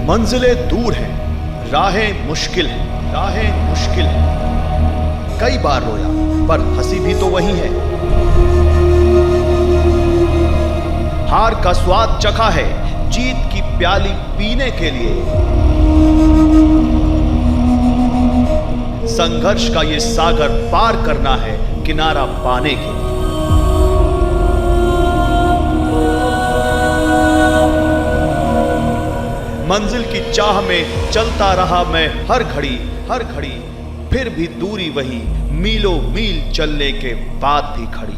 मंजिलें दूर हैं, राहें मुश्किल हैं, राहें मुश्किल हैं। कई बार रोया पर हंसी भी तो वही है। हार का स्वाद चखा है, जीत की प्याली पीने के लिए। संघर्ष का ये सागर पार करना है किनारा पाने के लिए। मंजिल की चाह में चलता रहा मैं हर घड़ी, फिर भी दूरी वही, मीलों मील चलने के बाद भी खड़ी।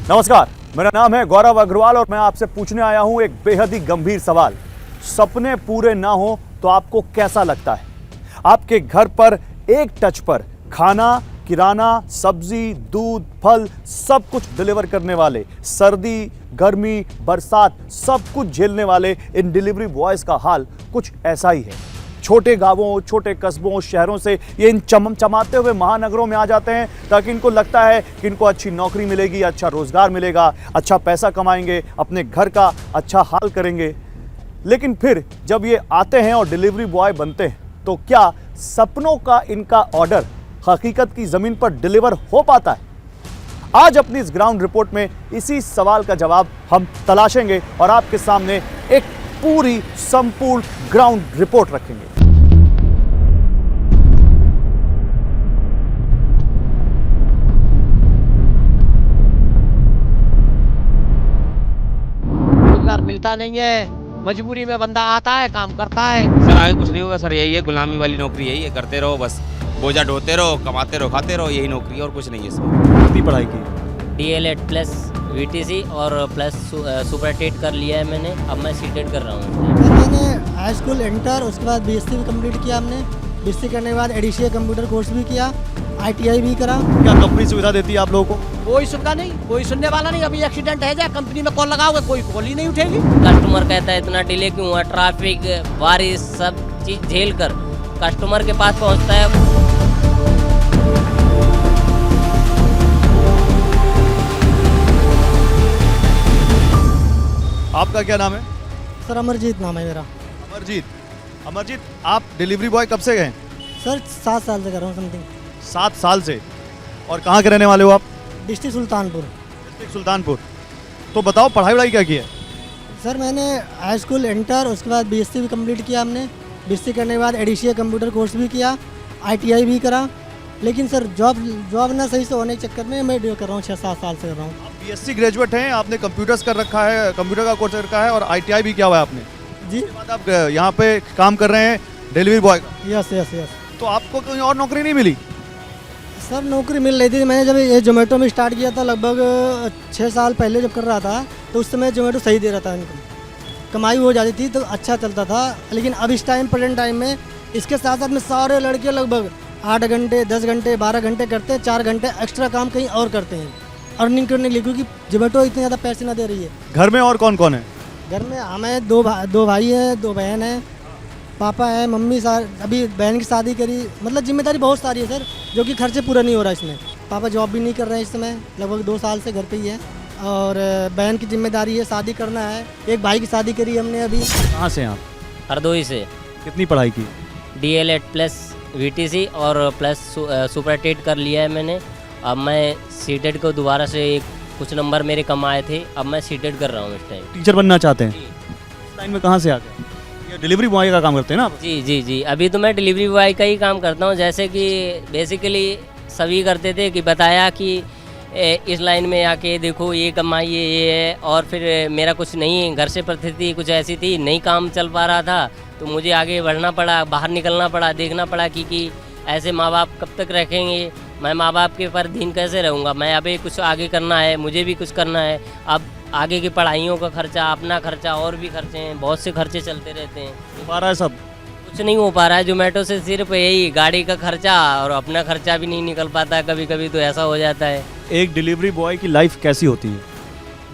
नमस्कार, मेरा नाम है गौरव अग्रवाल और मैं आपसे पूछने आया हूं एक बेहद ही गंभीर सवाल। सपने पूरे ना हो तो आपको कैसा लगता है? आपके घर पर एक टच पर खाना, किराना, सब्जी, दूध, फल सब कुछ डिलीवर करने वाले, सर्दी, गर्मी, बरसात सब कुछ झेलने वाले इन डिलीवरी बॉयज का हाल कुछ ऐसा ही है। छोटे गांवों, छोटे कस्बों, शहरों से ये इन चमचमाते हुए महानगरों में आ जाते हैं ताकि इनको लगता है कि इनको अच्छी नौकरी मिलेगी, अच्छा रोजगार मिलेगा, अच्छा पैसा कमाएंगे, अपने घर का अच्छा हाल करेंगे। लेकिन फिर जब ये आते हैं और डिलीवरी बॉय बनते हैं तो क्या सपनों का इनका ऑर्डर हकीकत की जमीन पर डिलीवर हो पाता है? आज अपनी इस ग्राउंड रिपोर्ट में इसी सवाल का जवाब हम तलाशेंगे और आपके सामने एक पूरी संपूर्ण ग्राउंड रिपोर्ट रखेंगे। रोजगार मिलता नहीं है, मजबूरी में बंदा आता है, काम करता है। सर आगे कुछ नहीं होगा सर, यही है गुलामी वाली नौकरी, यही है, करते रहो बस, बोझा ढोते रहो, कमाते रहो, खाते रहो, यही नौकरी है और कुछ नहीं है इसमें। कितनी पढ़ाई की? DL.ED प्लस VTC और प्लस सुपर टेट कर लिया है मैंने। अब मैं सीटेड कर रहा हूँ। मैंने हाई स्कूल इंटर, उसके बाद BSc भी कंप्लीट किया हमने। BSc करने के बाद एडिशियल कंप्यूटर कोर्स भी किया, ITI भी करा। क्या कंपनी सुविधा देती है आप लोगों को? कोई सुविधा नहीं, कोई सुनने वाला नहीं। अभी एक्सीडेंट है, जाए कंपनी में कॉल लगाओगे, कोई कॉल ही नहीं उठेगी। कस्टमर कहता है इतना डिले क्यों हुआ, ट्रैफिक, बारिश सब चीज़ झेल कर कस्टमर के पास पहुँचता है। आपका क्या नाम है? सर अमरजीत नाम है मेरा। अमरजीत, आप डिलीवरी बॉय कब से गए? सर 7 साल से कर रहा हूँ समथिंग। 7 साल से। और कहाँ के रहने वाले हो आप? डिस्ट्रिक्ट सुल्तानपुर। डिस्ट्रिक्ट सुल्तानपुर। तो बताओ पढ़ाई वढ़ाई क्या की है? सर मैंने हाई स्कूल इंटर, उसके बाद BSc भी कंप्लीट किया हमने। BSc करने के बाद एडिशियल कंप्यूटर कोर्स भी किया, ITI भी करा। लेकिन सर जॉब ना सही से होने के चक्कर में मैं कर रहा हूँ, 6-7 साल से कर रहा हूँ। आप BSc ग्रेजुएट हैं, आपने कंप्यूटर्स कर रखा है, कंप्यूटर का कोर्स कर रखा है और ITI भी किया हुआ है आपने जी। उसके बाद आप यहाँ पे काम कर रहे हैं डिलीवरी बॉय का। यस। तो आपको कोई और नौकरी नहीं मिली? सर नौकरी मिल रही थी। मैंने जब ये जोमेटो में स्टार्ट किया था लगभग 6 साल पहले जब कर रहा था, तो उस समय जोमेटो सही दे रहा था, इनको कमाई हो जाती थी तो अच्छा चलता था। लेकिन अब इस प्रेजेंट टाइम में इसके साथ साथ में सारे लड़के लगभग 8 घंटे, 10 घंटे, 12 घंटे करते हैं, 4 घंटे एक्स्ट्रा काम कहीं और करते हैं अर्निंग करने के लिए, क्योंकि जोमेटो इतने ज़्यादा पैसे ना दे रही है। घर में और कौन कौन है? घर में हमें दो भाई हैं, 2 बहन हैं, पापा है, मम्मी। अभी बहन की शादी करी, मतलब जिम्मेदारी बहुत सारी है सर, जो कि खर्चे पूरा नहीं हो रहा इसमें। पापा जॉब भी नहीं कर रहे हैं इस समय, लगभग 2 साल से घर पे ही है। और बहन की जिम्मेदारी है, शादी करना है। एक भाई की शादी करी हमने अभी। कहाँ से हैं आप? हरदोई से। कितनी पढ़ाई की? DL.ED प्लस VTC और प्लस सुपर टेट कर लिया है मैंने। अब मैं सीटेड को दोबारा से कुछ नंबर मेरे कम आए थे, अब मैं सीटेड कर रहा हूँ इस टाइम। टीचर बनना चाहते हैं? इस लाइन में कहाँ से आ गए? ये डिलीवरी बॉय का काम करते हैं ना आप? जी। अभी तो मैं डिलीवरी बॉय का ही काम करता हूँ। जैसे कि बेसिकली सभी करते थे कि बताया कि इस लाइन में आके देखो ये कमाई ये है, और फिर मेरा कुछ नहीं, घर से परिस्थिति कुछ ऐसी थी, नहीं काम चल पा रहा था तो मुझे आगे बढ़ना पड़ा, बाहर निकलना पड़ा, देखना पड़ा कि ऐसे माँ बाप कब तक रखेंगे, मैं माँ बाप के पर धीन कैसे रहूँगा। मैं अभी कुछ आगे करना है, मुझे भी कुछ करना है। अब आगे की पढ़ाइयों का खर्चा, अपना खर्चा, और भी खर्चे हैं, बहुत से खर्चे चलते रहते हैं। हो पा रहा है सब? कुछ नहीं हो पा रहा है। जोमेटो से सिर्फ यही गाड़ी का खर्चा और अपना खर्चा भी नहीं निकल पाता है, कभी कभी तो ऐसा हो जाता है। एक डिलीवरी बॉय की लाइफ कैसी होती है?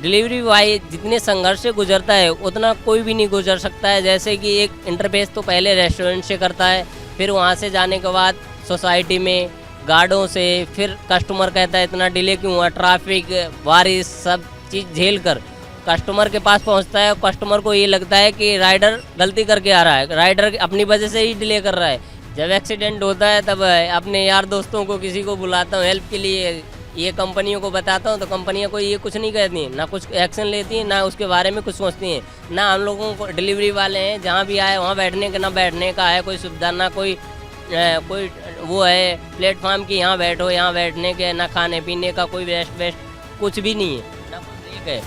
डिलीवरी बॉय जितने संघर्ष से गुजरता है उतना कोई भी नहीं गुजर सकता है। जैसे कि एक इंटरफेस तो पहले रेस्टोरेंट से करता है, फिर वहाँ से जाने के बाद सोसाइटी में गार्डों से, फिर कस्टमर कहता है इतना डिले क्यों हुआ, ट्रैफिक, बारिश, सब चीज़ झेल कर कस्टमर के पास पहुंचता है। कस्टमर को ये लगता है कि राइडर गलती करके आ रहा है, राइडर अपनी वजह से ही डिले कर रहा है। जब एक्सीडेंट होता है तब अपने यार दोस्तों को किसी को बुलाता हूँ हेल्प के लिए, ये कंपनियों को बताता हूँ तो कंपनियाँ कोई ये कुछ नहीं कहती हैं, ना कुछ एक्शन लेती हैं, ना उसके बारे में कुछ सोचती हैं। ना हम लोगों को डिलीवरी वाले हैं जहाँ भी आए वहाँ बैठने का, ना बैठने का है कोई सुविधा, ना कोई वो है प्लेटफॉर्म की यहाँ बैठो, यहाँ बैठने के, ना खाने पीने का कोई वेस्ट कुछ भी नहीं है, ना कोई ब्रेक है,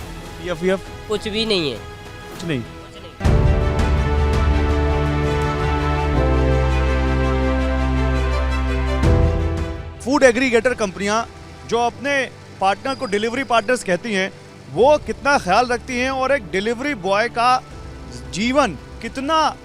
पीएफ कुछ भी नहीं है। कुछ नहीं। फूड एग्रीगेटर कंपनियां जो अपने पार्टनर को डिलीवरी पार्टनर्स कहती हैं, वो कितना ख्याल रखती हैं और एक डिलीवरी बॉय का जीवन कितना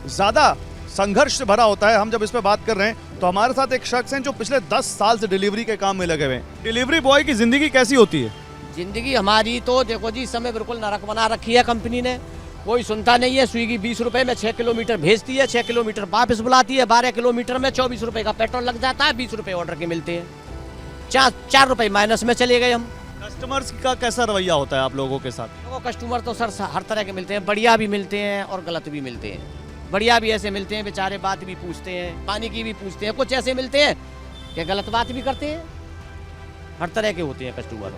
ज़्यादा संघर्ष से भरा होता है। हम जब इस पे बात कर रहे हैं तो हमारे साथ एक शख्स हैं जो पिछले 10 साल से डिलीवरी के काम में लगे हुए हैं। डिलीवरी बॉय की ज़िंदगी कैसी होती है? जिंदगी हमारी तो देखो जी, इस समय बिल्कुल नरक बना रखी है कंपनी ने। कोई सुनता नहीं है। स्विगी 20 रुपए में 6 किलोमीटर भेजती है, 6 किलोमीटर वापस बुलाती है। 12 किलोमीटर में 24 रुपए का पेट्रोल लग जाता है, 20 रुपए ऑर्डर के मिलते हैं। 4 रुपए माइनस में चले गए हम। कस्टमर्स का कैसा रवैया होता है आप लोगों के साथ? वो कस्टमर तो सर हर तरह के मिलते हैं, बढ़िया भी मिलते हैं और गलत भी मिलते हैं। बढ़िया भी ऐसे मिलते हैं, बेचारे बात भी पूछते हैं, पानी की भी पूछते हैं। कुछ ऐसे मिलते हैं कि गलत बात भी करते हैं। हर तरह के होते हैं कस्टमर।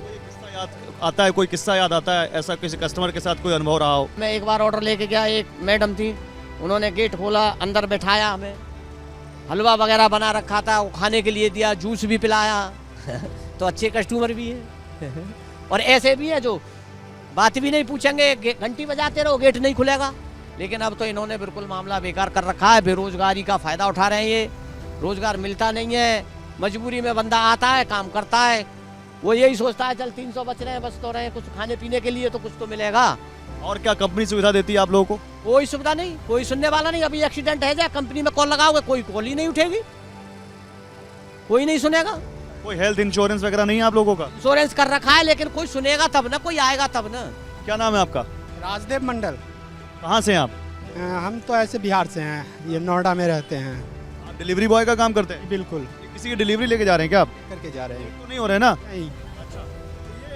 आता है कोई किस्सा याद आता है ऐसा किसी कस्टमर के साथ कोई अनुभव रहा हो? मैं एक बार ऑर्डर लेके गया, एक मैडम थी, उन्होंने गेट खोला, अंदर बैठाया, हमें हलवा वगैरह बना रखा था, वो खाने के लिए दिया, जूस भी पिलाया। तो अच्छे कस्टमर भी है। और ऐसे भी है जो बात भी नहीं पूछेंगे, घंटी बजाते रहो गेट नहीं खुलेगा। लेकिन अब तो इन्होंने बिल्कुल मामला बेकार कर रखा है। बेरोजगारी का फायदा उठा रहे हैं ये। रोजगार मिलता नहीं है, मजबूरी में बंदा आता है, काम करता है, वो यही सोचता है चल 300 बच रहे हैं, बच तो रहे हैं, कुछ खाने पीने के लिए तो कुछ तो मिलेगा। और क्या कंपनी सुविधा देती है आप लोगों को? कोई सुविधा नहीं, कोई सुनने वाला नहीं। अभी एक्सीडेंट है, जा कंपनी में कॉल लगाओगे, कोई कॉल ही नहीं उठेगी, कोई नहीं सुनेगा। कोई हेल्थ इंश्योरेंस वगैरह नहीं है आप लोगों का? इंश्योरेंस कर रखा है, लेकिन कोई सुनेगा तब ना, कोई आएगा तब ना। क्या नाम है आपका? राजदेव मंडल। कहाँ से हैं आप? हम तो ऐसे बिहार से हैं, ये नोएडा में रहते हैं। आप डिलीवरी बॉय का काम करते हैं? बिल्कुल। किसी की डिलीवरी लेके जा रहे हैं क्या आप? करके जा रहे हैं। तो नहीं हो रहे ना? नहीं, ये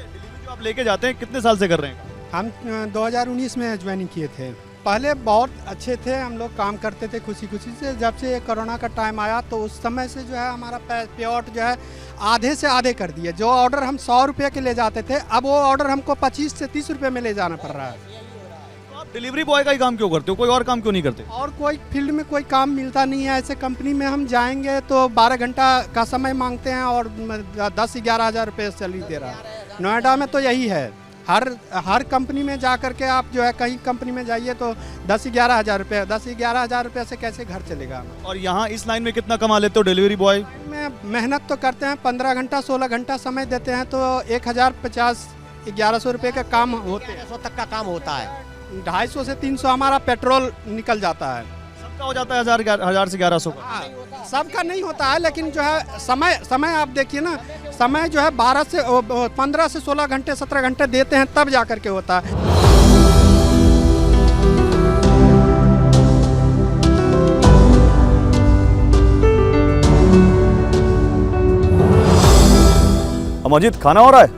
डिलीवरी जो आप लेके जाते हैं कितने साल से कर रहे हैं? हम 2019 में ज्वाइनिंग किए थे। पहले बहुत अच्छे थे, हम लोग काम करते थे खुशी खुशी से। जब से ये कोरोना का टाइम आया तो उस समय से जो है हमारा पेआउट जो है आधे से आधे कर दिए। जो ऑर्डर हम 100 रुपये के ले जाते थे, अब वो ऑर्डर हमको 25 से 30 रुपये में ले जाना पड़ रहा है। तो आप डिलीवरी बॉय का ही काम क्यों करते हो, कोई और काम क्यों नहीं करते? और कोई फील्ड में कोई काम मिलता नहीं है। ऐसे कंपनी में हम जाएंगे तो 12 घंटा का समय मांगते हैं और 10-11 हज़ार रुपये सैलरी दे रहा है। नोएडा में तो यही है। हर कंपनी में जा करके आप जो है कहीं कंपनी में जाइए तो 10-11 हज़ार रुपये, 10-11 हज़ार रुपये से कैसे घर चलेगा? और यहाँ इस लाइन में कितना कमा लेते हो डिलीवरी बॉय? में मेहनत तो करते हैं, 15 घंटा 16 घंटा समय देते हैं तो 1050-1100 रुपये का काम होते हैं। 100 तक का काम होता है। 250 से 300 हमारा पेट्रोल निकल जाता है। सबका हो जाता है 1000 से 1100 का? हाँ, सबका नहीं होता है, लेकिन जो है समय आप देखिए ना, समय जो है 15 से 16 घंटे 17 घंटे देते हैं तब जा करके होता है। अमरजीत, खाना हो रहा है?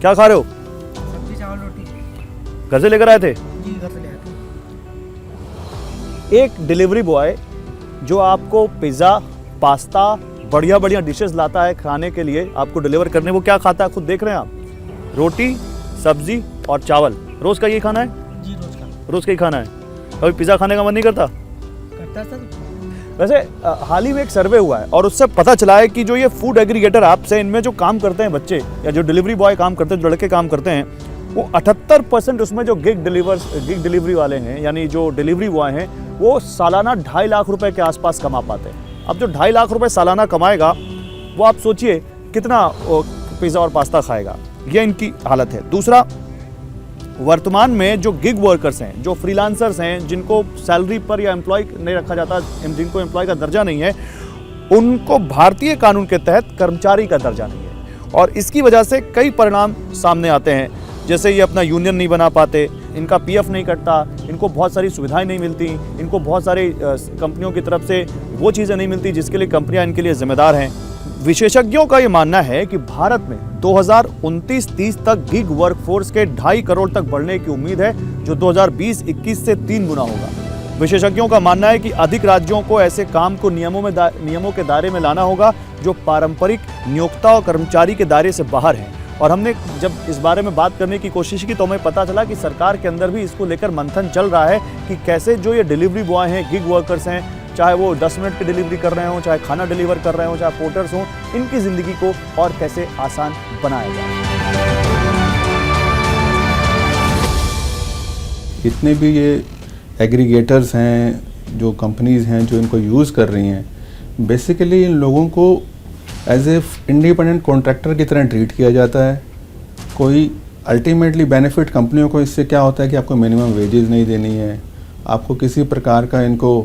क्या खा रहे हो? सब्जी चावल रोटी। घर से लेकर आए थे? जी, घर से ले आए थे। एक डिलीवरी बॉय जो आपको पिज़्ज़ा, पास्ता, बढ़िया बढ़िया डिशेस लाता है खाने के लिए आपको डिलीवर करने, वो क्या खाता है खुद देख रहे हैं आप? रोटी, सब्जी और चावल। रोज का यही खाना है? जी, रोज का। रोज का ही खाना है। कभी पिज़्ज़ा खाने का मन नहीं करता? करता सर। वैसे हाल ही में एक सर्वे हुआ है और उससे पता चला है कि जो ये फूड एग्रीगेटर ऐप्स हैं, इनमें जो काम करते हैं बच्चे या जो डिलीवरी बॉय काम करते हैं, जो लड़के काम करते हैं, वो 78% उसमें जो गिग डिलीवरी वाले हैं, यानी जो डिलीवरी बॉय हैं, वो सालाना 2.5 लाख रुपए के आसपास कमा पाते हैं। अब जो 2.5 लाख रुपए सालाना कमाएगा, वो आप सोचिए कितना पिज़्ज़ा और पास्ता खाएगा। ये इनकी हालत है। दूसरा, वर्तमान में जो गिग वर्कर्स हैं, जो फ्रीलांसर्स हैं, जिनको सैलरी पर या एम्प्लॉय नहीं रखा जाता, जिनको एम्प्लॉय का दर्जा नहीं है, उनको भारतीय कानून के तहत कर्मचारी का दर्जा नहीं है। और इसकी वजह से कई परिणाम सामने आते हैं, जैसे ये अपना यूनियन नहीं बना पाते, इनका पीएफ नहीं कटता, इनको बहुत सारी सुविधाएं नहीं मिलती, इनको बहुत सारी कंपनियों की तरफ से वो चीज़ें नहीं मिलती जिसके लिए कंपनियां इनके लिए जिम्मेदार हैं। विशेषज्ञों का ये मानना है कि भारत में 2029-30 तक गिग वर्कफोर्स के 2.5 करोड़ तक बढ़ने की उम्मीद है, जो 2020-21 से 3 गुना होगा। विशेषज्ञों का मानना है कि अधिक राज्यों को ऐसे काम को नियमों के दायरे में लाना होगा जो पारंपरिक नियोक्ता और कर्मचारी के दायरे से बाहर हैं। और हमने जब इस बारे में बात करने की कोशिश की तो हमें पता चला कि सरकार के अंदर भी इसको लेकर मंथन चल रहा है कि कैसे जो ये डिलीवरी बॉय हैं, गिग वर्कर्स हैं, चाहे वो 10 मिनट की डिलीवरी कर रहे हों, चाहे खाना डिलीवर कर रहे हों, चाहे पोर्टर्स हों, इनकी ज़िंदगी को और कैसे आसान बनाया जाए। जितने भी ये एग्रीगेटर्स हैं, जो कंपनीज़ हैं जो इनको यूज़ कर रही हैं, बेसिकली इन लोगों को एज ए इंडिपेंडेंट कॉन्ट्रैक्टर की तरह ट्रीट किया जाता है। कोई अल्टीमेटली बेनिफिट कंपनियों को इससे क्या होता है कि आपको मिनिमम वेजेस नहीं देनी है, आपको किसी प्रकार का इनको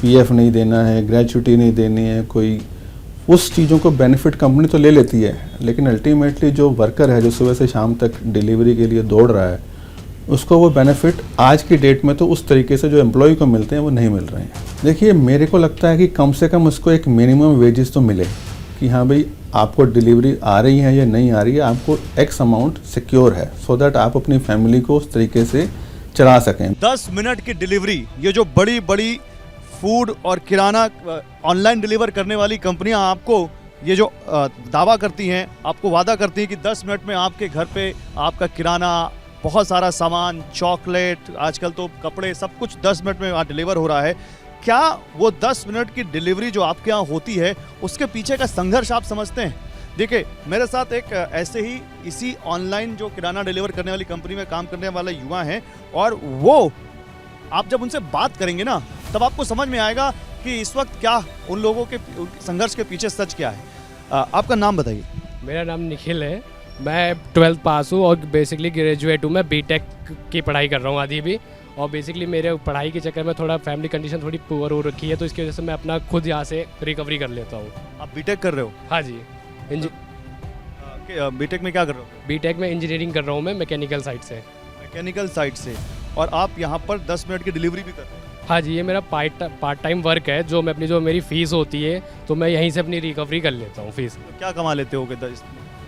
पीएफ नहीं देना है, ग्रेचुटी नहीं देनी है, कोई उस चीज़ों को बेनिफिट कंपनी तो ले लेती है, लेकिन अल्टीमेटली जो वर्कर है जो सुबह से शाम तक डिलीवरी के लिए दौड़ रहा है, उसको वो बेनिफिट आज की डेट में तो उस तरीके से जो एम्प्लॉय को मिलते हैं वो नहीं मिल रहे हैं। देखिए, मेरे को लगता है कि कम से कम उसको एक मिनिमम वेजेस तो मिले कि हाँ भाई आपको डिलीवरी आ रही है या नहीं आ रही है, आपको एक्स अमाउंट सिक्योर है, सो दैट आप अपनी फैमिली को उस तरीके से चला सकें। 10 मिनट की डिलीवरी, ये जो बड़ी बड़ी फूड और किराना ऑनलाइन डिलीवर करने वाली कंपनियां आपको ये जो दावा करती हैं, आपको वादा करती हैं कि 10 मिनट में आपके घर पे आपका किराना, बहुत सारा सामान, चॉकलेट, आजकल तो कपड़े, सब कुछ 10 मिनट में डिलीवर हो रहा है। क्या वो 10 मिनट की डिलीवरी जो आपके यहाँ होती है उसके पीछे का संघर्ष आप समझते हैं? देखिए, मेरे साथ एक ऐसे ही इसी ऑनलाइन जो किराना डिलीवर करने वाली कंपनी में काम करने वाला युवा है, और वो आप जब उनसे बात करेंगे ना तब आपको समझ में आएगा कि इस वक्त क्या उन लोगों के संघर्ष के पीछे सच क्या है। आपका नाम बताइए। मेरा नाम निखिल है, मैं 12th पास हूँ और बेसिकली ग्रेजुएट हूँ। मैं बीटेक की पढ़ाई कर रहा हूँ अभी भी, और बेसिकली मेरे पढ़ाई के चक्कर में थोड़ा फैमिली कंडीशन थोड़ी पुअर हो रखी है, तो इसकी वजह से मैं अपना खुद यहाँ से रिकवरी कर लेता हूँ। आप बीटेक कर रहे हो? हाँ जी। बीटेक में क्या कर रहे हो? बीटेक में इंजीनियरिंग कर रहा हूँ मैं, मैकेनिकल साइड से। मैकेनिकल साइड से, और आप यहाँ पर 10 मिनट की डिलीवरी भी कर रहे हो? हाँ जी, ये मेरा पार्ट टाइम वर्क है, जो मैं अपनी जो मेरी फ़ीस होती है तो मैं यहीं से अपनी रिकवरी कर लेता हूँ फ़ीस। तो क्या कमा लेते हो?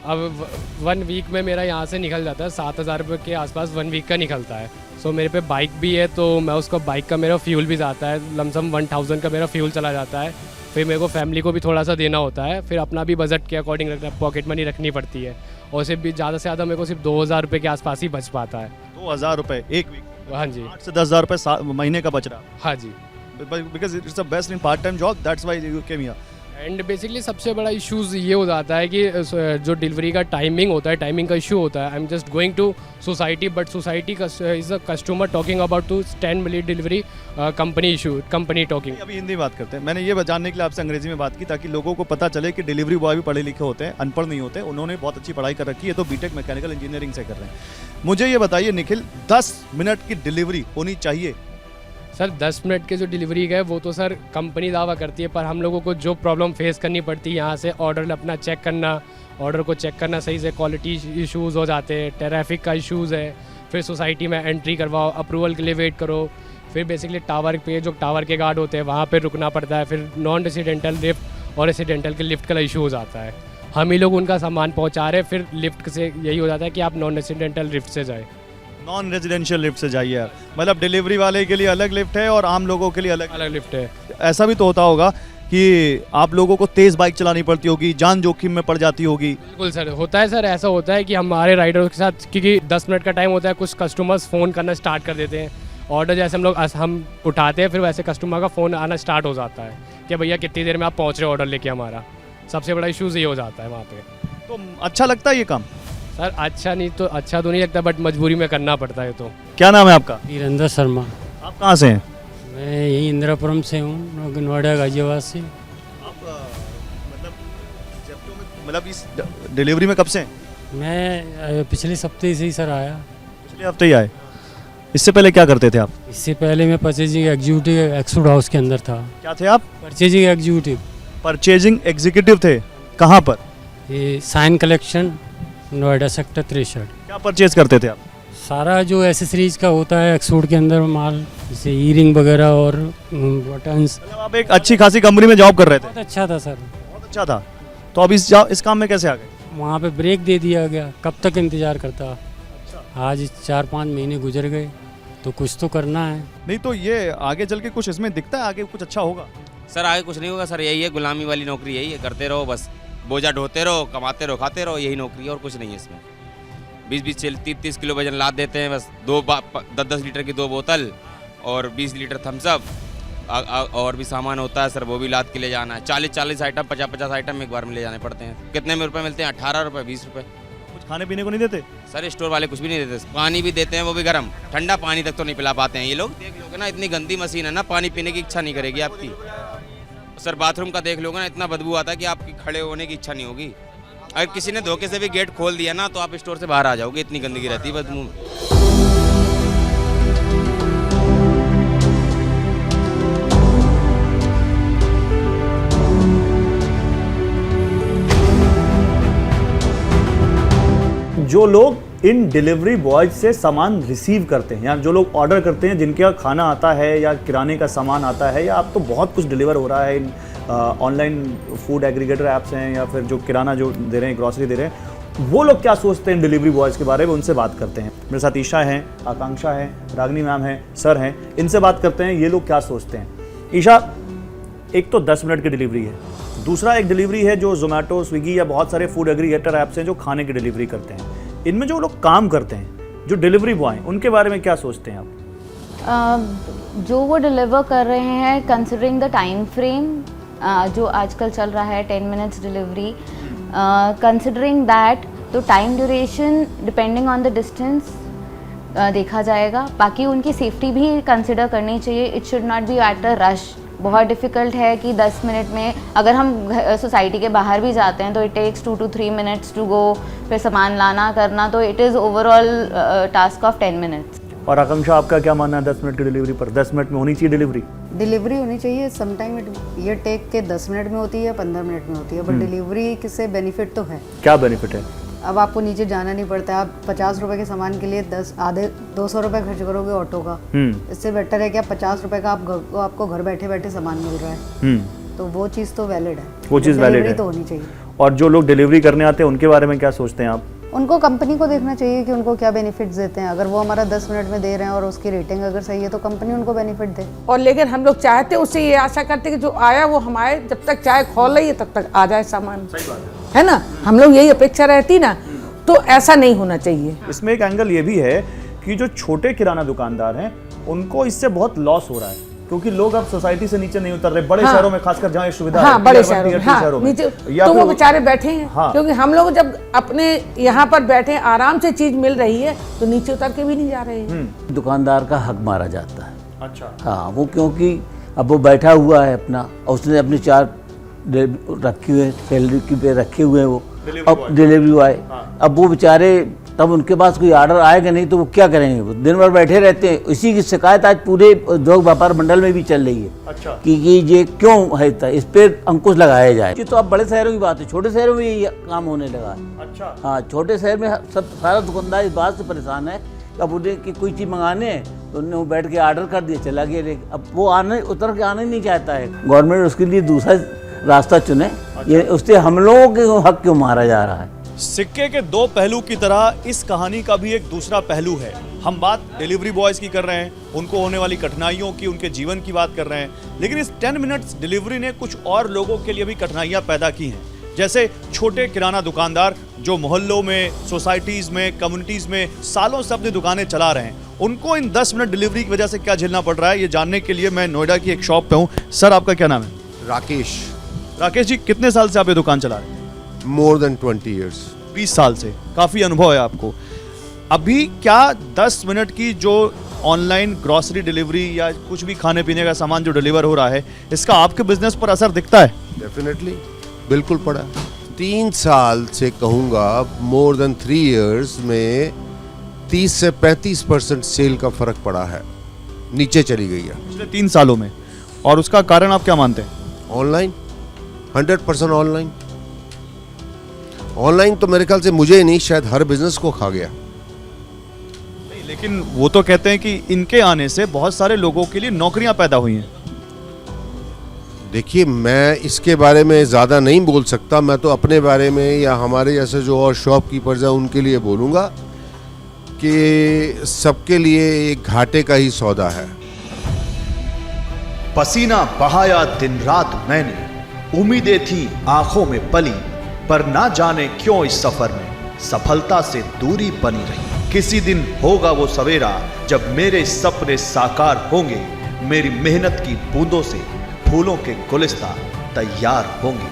अब 1 वीक में मेरा यहाँ से निकल जाता है 7,000 रुपये के आसपास 1 वीक का निकलता है। सो मेरे पे बाइक भी है, तो मैं उसका बाइक का मेरा फ्यूल भी जाता है, लमसम 1000 का मेरा फ्यूल चला जाता है। फिर मेरे को फैमिली को भी थोड़ा सा देना होता है, फिर अपना भी बजट के अकॉर्डिंग रखना, पॉकेट मनी रखनी पड़ती है, और सिर्फ भी ज़्यादा से ज़्यादा मेरे को सिर्फ 2000 रुपये के आसपास ही बच पाता है। 2000 रुपये एक वीक? हाँ जी। 8 से 10,000 रुपये महीने का बच रहा? हाँ जी। Because it's a best in part time job, that's why you came here. And basically सबसे बड़ा इश्यूज़ ये हो जाता है कि जो डिलीवरी का टाइमिंग होता है, टाइमिंग का इशू होता है। I am just going to society, but society is a customer talking about to 10 minute delivery company issue, company talking. अभी हिंदी बात करते हैं। मैंने ये जानने के लिए आपसे अंग्रेजी में बात की ताकि लोगों को पता चले कि डिलीवरी बॉय भी पढ़े लिखे होते हैं, अनपढ़ नहीं होते। उन्होंने बहुत अच्छी पढ़ाई कर रखी है, तो बीटेक मैकेनिकल इंजीनियरिंग से कर रहे हैं। मुझे ये बताइए निखिल, 10 मिनट की डिलीवरी होनी चाहिए? सर 10 मिनट के जो डिलीवरी है वो तो सर कंपनी दावा करती है, पर हम लोगों को जो प्रॉब्लम फेस करनी पड़ती है यहाँ से ऑर्डर अपना चेक करना, ऑर्डर को चेक करना सही से, क्वालिटी इश्यूज़ हो जाते हैं, ट्रैफिक का इश्यूज़ है, फिर सोसाइटी में एंट्री करवाओ, अप्रूवल के लिए वेट करो, फिर बेसिकली टावर पे जो टावर के गार्ड होते हैं वहाँ पर रुकना पड़ता है, फिर नॉन रेसिडेंटल लिफ्ट और रेसिडेंटल के लिफ्ट का इशू हो जाता है। हम ही लोग उनका सामान पहुँचा रहे, फिर लिफ्ट से यही हो जाता है कि आप नॉन रेसिडेंटल लिफ्ट से जाए, नॉन रेजिडेंशियल लिफ्ट से जाइए। मतलब डिलीवरी वाले के लिए अलग लिफ्ट है और आम लोगों के लिए अलग लिफ्ट है। ऐसा भी तो होता होगा कि आप लोगों को तेज़ बाइक चलानी पड़ती होगी, जान जोखिम में पड़ जाती होगी। बिल्कुल सर, होता है सर। ऐसा होता है कि हमारे राइडर्स के साथ, क्योंकि 10 मिनट का टाइम होता है, कुछ कस्टमर्स फ़ोन करना स्टार्ट कर देते हैं। ऑर्डर जैसे हम उठाते हैं, फिर वैसे कस्टमर का फ़ोन आना स्टार्ट हो जाता है कि भैया कितनी देर में आप पहुँच रहे हो ऑर्डर लेके। हमारा सबसे बड़ा इशूज़ ये हो जाता है वहाँ पर। तो अच्छा लगता है ये काम? सर अच्छा तो नहीं लगता, बट मजबूरी में करना पड़ता है। तो क्या नाम है आपका? वीरेंद्र शर्मा। आप कहाँ से हैं? मैं यही इंदिरापुरम से हूँ, नोएडा गाजियाबाद से। आप मतलब इस डिलीवरी में कब से हैं? मैं पिछले हफ्ते से ही सर आया। पिछले हफ्ते ही आए? इससे पहले क्या करते थे आप? इससे पहले मैं परचेजिंग एग्जीक्यूटिव एक्सफूड हाउस के अंदर था। क्या थे आप? Purchasing executive. परचेजिंग एग्जीक्यूटिव थे? कहाँ पर? ये साइन कलेक्शन, नोएडा सेक्टर 63। क्या परचेज करते थे आप? सारा जो एसेसरीज का होता है एक्सपोर्ट के अंदर माल, जैसे ईयरिंग वगैरह और बटन्स। मतलब आप एक अच्छी खासी कंपनी में जॉब कर रहे थे? बहुत अच्छा था सर। बहुत अच्छा था। तो अब इस काम में कैसे आ गए? वहाँ पे ब्रेक दे दिया गया, कब तक इंतज़ार करता। आज 4-5 महीने गुजर गए तो कुछ तो करना है। नहीं तो ये आगे चल के कुछ इसमें दिखता है, आगे कुछ अच्छा होगा? सर आगे कुछ नहीं होगा सर, यही है गुलामी वाली नौकरी, यही है, करते रहो बस, बोझा ढोते रहो, कमाते रहो, खाते रहो, यही नौकरी है और कुछ नहीं है इसमें। 20-20 30-30 किलो वजन लाद देते हैं बस, 10-10 लीटर की 2 बोतल और 20 लीटर थम्सअप, और भी सामान होता है सर, वो भी लाद के ले जाना है। 40-40 आइटम, 50-50 आइटम एक बार में ले जाने पड़ते हैं। कितने में रुपए मिलते हैं? 18 रुपये, 20 रुपये। कुछ खाने पीने को नहीं देते? सर स्टोर वाले कुछ भी नहीं देते, पानी भी देते हैं, वो भी गर्म, ठंडा पानी तक तो नहीं पिला पाते हैं ये लोग। देख लोगे ना, इतनी गंदी मशीन है ना, पानी पीने की इच्छा नहीं करेगी आपकी। सर बाथरूम का देख लोगे ना, इतना बदबू आता है कि आपकी खड़े होने की इच्छा नहीं होगी। अगर किसी ने धोखे से भी गेट खोल दिया ना तो आप स्टोर से बाहर आ जाओगे, इतनी गंदगी रहती है बदबू में। जो लोग इन डिलीवरी बॉयज से सामान रिसीव करते हैं या जो लोग ऑर्डर करते हैं, जिनके यहाँ खाना आता है या किराने का सामान आता है, या अब तो बहुत कुछ डिलीवर हो रहा है इन ऑनलाइन फूड एग्रीगेटर ऐप्स हैं या फिर जो किराना जो दे रहे हैं, ग्रॉसरी दे रहे हैं, वो लोग क्या सोचते हैं डिलीवरी बॉयज़ के बारे में, उनसे बात करते हैं। मेरे साथ ईशा हैं, आकांक्षा है, रागनी मैम हैं, सर हैं, इनसे बात करते हैं ये लोग क्या सोचते हैं। ईशा, एक तो 10 मिनट की डिलीवरी है, दूसरा एक डिलीवरी है जो जोमेटो, स्विगी या बहुत सारे फूड एग्रीगेटर ऐप्स हैं जो खाने की डिलीवरी करते हैं। इनमें जो लोग काम करते हैं, जो डिलीवरी बॉय हैं, उनके बारे में क्या सोचते हैं आप? जो वो डिलीवर कर रहे हैं, कंसिडरिंग द टाइम फ्रेम जो आजकल चल रहा है 10 मिनट्स डिलीवरी, कंसिडरिंग दैट, तो time duration depending on the distance देखा जाएगा। बाकी उनकी सेफ्टी भी कंसिडर करनी चाहिए। It should not be at a rush. बहुत डिफ़िकल्ट है कि 10 मिनट में, अगर हम सोसाइटी के बाहर भी जाते हैं तो it takes 2 to 3 minutes to go, फिर सामान लाना करना, तो इट इज़ ओवरऑल टास्क ऑफ 10 मिनट्स। और आकांक्षा, आपका क्या मानना है 10 मिनट की डिलीवरी पर? 10 मिनट में होनी चाहिए डिलीवरी होनी चाहिए। समटाइम ये टेक के 10 मिनट में होती है या 15 मिनट में होती है, बट डिलीवरी से बेनिफिट तो है। क्या बेनिफिट है? अब आपको नीचे जाना नहीं पड़ता है। आप 50 रुपए के सामान के लिए 200 रुपए खर्च करोगे ऑटो का। इससे बेटर है कि आप 50 रुपए का आपको घर बैठे बैठे सामान मिल रहा है, तो वो चीज़ तो वैलिड है, वो चीज़ वैलिड है, तो होनी चाहिए। और जो लोग डिलीवरी करने आते हैं उनके बारे में क्या सोचते हैं आप? उनको कंपनी को देखना चाहिए कि उनको क्या बेनिफिट्स देते हैं। अगर वो हमारा 10 मिनट में दे रहे हैं और उसकी रेटिंग अगर सही है तो कंपनी उनको बेनिफिट दे। और लेकिन हम लोग चाहते हैं, उससे ये आशा करते हैं कि जो आया वो हमारे, जब तक चाय खोल रही है तब तक आ जाए सामान। सही बात है ना, हम लोग यही अपेक्षा रहती ना, तो ऐसा नहीं होना चाहिए। इसमें एक एंगल ये भी है कि जो छोटे किराना दुकानदार हैं उनको इससे बहुत लॉस हो रहा है, क्योंकि लोग अब सोसाइटी से नीचे नहीं उतर रहे। बड़े शहरों में खासकर जहाँ सुविधा है, बड़े शहरों में तो वो बेचारे बैठे हैं। क्योंकि हम लोग जब अपने यहाँ पर बैठे आराम से चीज मिल रही है तो नीचे उतर के भी नहीं जा रहे हैं। दुकानदार का हक मारा जाता है। अच्छा। हाँ, वो क्योंकि अब वो बैठा हुआ है अपना, और उसने अपनी 4 रखी हुए सैलरी की पे रखे हुए हैं वो, अब डिलीवरी बॉय। अब वो बेचारे, तब उनके पास कोई ऑर्डर आएगा नहीं तो वो क्या करेंगे? वो दिन भर बैठे रहते हैं। इसी की शिकायत आज पूरे उद्योग व्यापार मंडल में भी चल रही है। अच्छा। कि ये क्यों है, इस पर अंकुश लगाया जाए। ये तो अब बड़े शहरों की बात है, छोटे शहरों में ये काम होने लगा है। अच्छा। हाँ, छोटे शहर में सब सारा दुकानदार इस बात से परेशान है, अब उन्हें कि कोई चीज़ मंगाने है तो उन्होंने वो बैठ के ऑर्डर कर दिया, चला गया। अब वो उतर के आना ही नहीं चाहता है। गवर्नमेंट उसके लिए दूसरा रास्ता चुने। ये उससे हम लोगों के हक क्यों मारा जा रहा है? सिक्के के 2 पहलू की तरह इस कहानी का भी एक दूसरा पहलू है। हम बात डिलीवरी बॉयज़ की कर रहे हैं, उनको होने वाली कठिनाइयों की, उनके जीवन की बात कर रहे हैं, लेकिन इस 10 मिनट्स डिलीवरी ने कुछ और लोगों के लिए भी कठिनाइयां पैदा की हैं। जैसे छोटे किराना दुकानदार जो मोहल्लों में, सोसाइटीज़ में, कम्युनिटीज़ में सालों से अपनी दुकानें चला रहे हैं, उनको इन 10 मिनट डिलीवरी की वजह से क्या झेलना पड़ रहा है, ये जानने के लिए मैं नोएडा की एक शॉप पे हूँ। सर, आपका क्या नाम है? राकेश। राकेश जी, कितने साल से आप ये दुकान चला रहे हैं? More than 20 years. 20 साल से, काफ़ी अनुभव है आपको। अभी क्या 10 मिनट की जो ऑनलाइन ग्रॉसरी डिलीवरी या कुछ भी खाने पीने का सामान जो डिलीवर हो रहा है, इसका आपके बिजनेस पर असर दिखता है? डेफिनेटली, बिल्कुल पड़ा। 3 साल से कहूँगा, मोर देन 3 ईयर्स में 30 से 35% सेल का फर्क पड़ा है, नीचे चली गई है पिछले 3 सालों में। और उसका कारण आप क्या मानते हैं? Online, 100% online. ऑनलाइन तो मेरे ख्याल से मुझे ही नहीं, शायद हर बिजनेस को खा गया। लेकिन वो तो कहते हैं कि इनके आने से बहुत सारे लोगों के लिए नौकरियां पैदा हुई हैं। देखिए, मैं इसके बारे में ज़्यादा नहीं बोल सकता। मैं तो अपने बारे में या हमारे जैसे जो और शॉपकीपर्स हैं उनके लिए बोलूँगा कि सबके लिए एक घाटे का ही सौदा है। पसीना बहाया दिन रात मैंने, उम्मीदें थी आंखों में पली, पर ना जाने क्यों इस सफर में सफलता से दूरी बनी रही। किसी दिन होगा वो सवेरा जब मेरे सपने साकार होंगे, मेरी मेहनत की बूंदों से फूलों के गुलिस्तां तैयार होंगे।